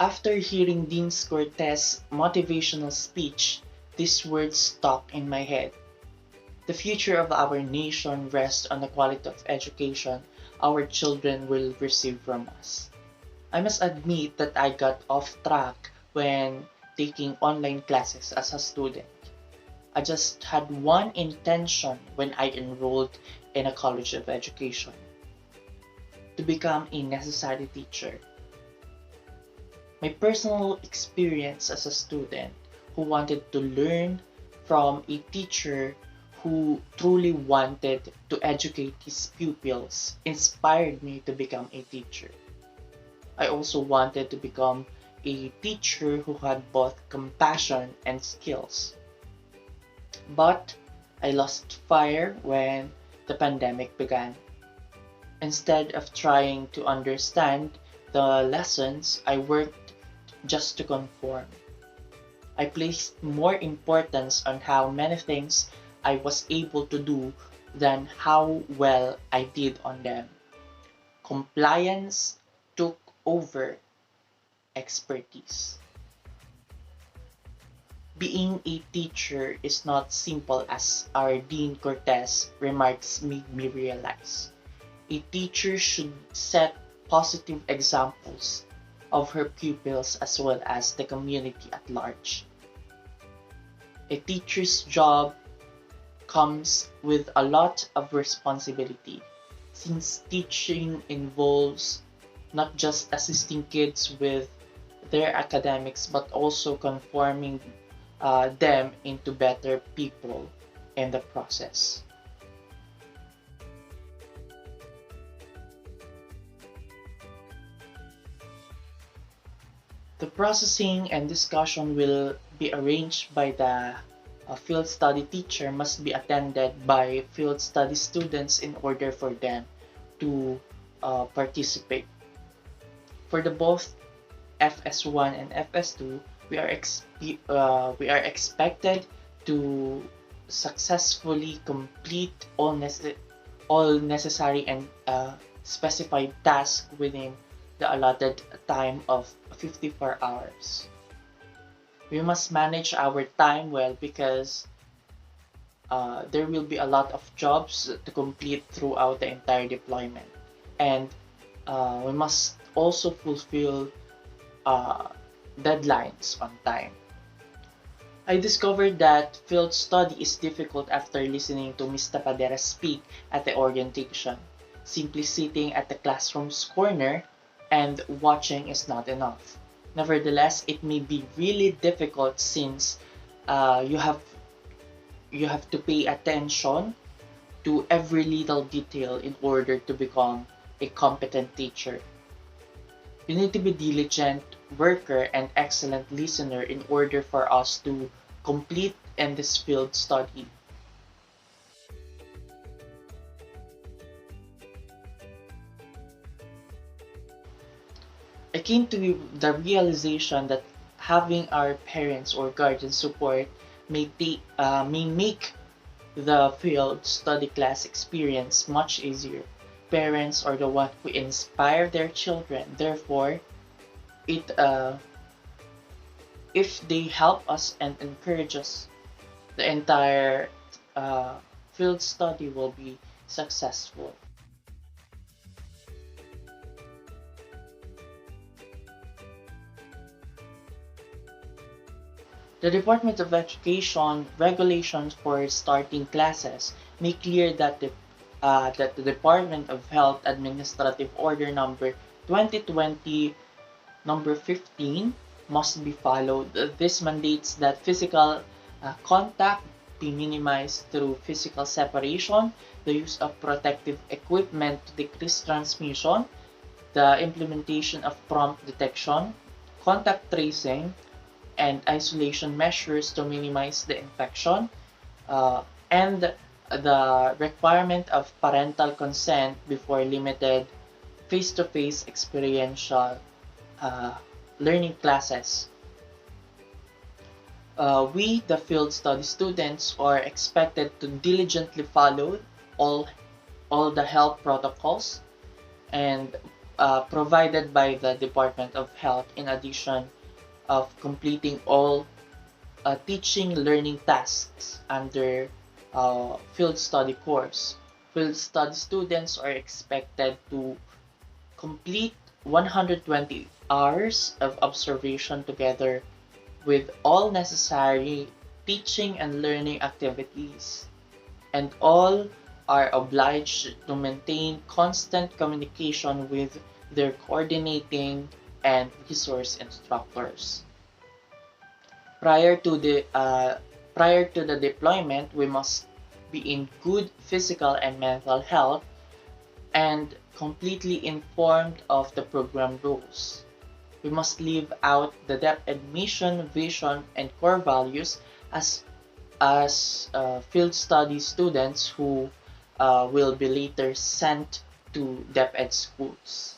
After hearing Dean Cortez's motivational speech, these words stuck in my head. The future of our nation rests on the quality of education our children will receive from us. I must admit that I got off track when taking online classes as a student. I just had one intention when I enrolled in a college of education: to become a necessary teacher. My personal experience as a student who wanted to learn from a teacher who truly wanted to educate his pupils inspired me to become a teacher. I also wanted to become a teacher who had both compassion and skills. But I lost fire when the pandemic began. Instead of trying to understand the lessons, I worked just to conform. I placed more importance on how many things I was able to do than how well I did on them. Compliance took over expertise. Being a teacher is not simple as our Dean Cortez remarks made me realize. A teacher should set positive examples of her pupils as well as the community at large. A teacher's job comes with a lot of responsibility since teaching involves not just assisting kids with their academics but also conforming them into better people in the process. The processing and discussion will be arranged by the field study teacher must be attended by field study students in order for them to participate. For the both FS1 and FS2, we are expected to successfully complete all necessary and specified tasks within the allotted time of 54 hours. We must manage our time well because there will be a lot of jobs to complete throughout the entire deployment. And we must also fulfill uh, deadlines on time. I discovered that field study is difficult after listening to Ms. Tapadera speak at the orientation. Simply sitting at the classroom's corner and watching is not enough. Nevertheless, it may be really difficult since uh, you have you have to pay attention to every little detail in order to become a competent teacher. You need to be diligent worker and excellent listener in order for us to complete in this field study. I came to the realization that having our parents or guardian support may make the field study class experience much easier. Parents are the one who inspire their children. Therefore, it if they help us and encourage us, the entire uh, field study will be successful. The Department of Education regulations for starting classes make clear that the Department of Health Administrative Order number 2020 number 15 must be followed. This mandates that physical contact be minimized through physical separation, the use of protective equipment to decrease transmission, the implementation of prompt detection, contact tracing, and isolation measures to minimize the infection, and the requirement of parental consent before limited face-to-face experiential uh, learning classes. We, the field study students, are expected to diligently follow all, all the health protocols and provided by the Department of Health, in addition of completing all teaching learning tasks under field study course. Field study students are expected to complete 120 hours of observation together with all necessary teaching and learning activities, and all are obliged to maintain constant communication with their coordinating and resource instructors. Prior to the deployment, we must be in good physical and mental health and completely informed of the program rules. We must live out the DepEd mission, vision, and core values as field study students who will be later sent to DepEd schools.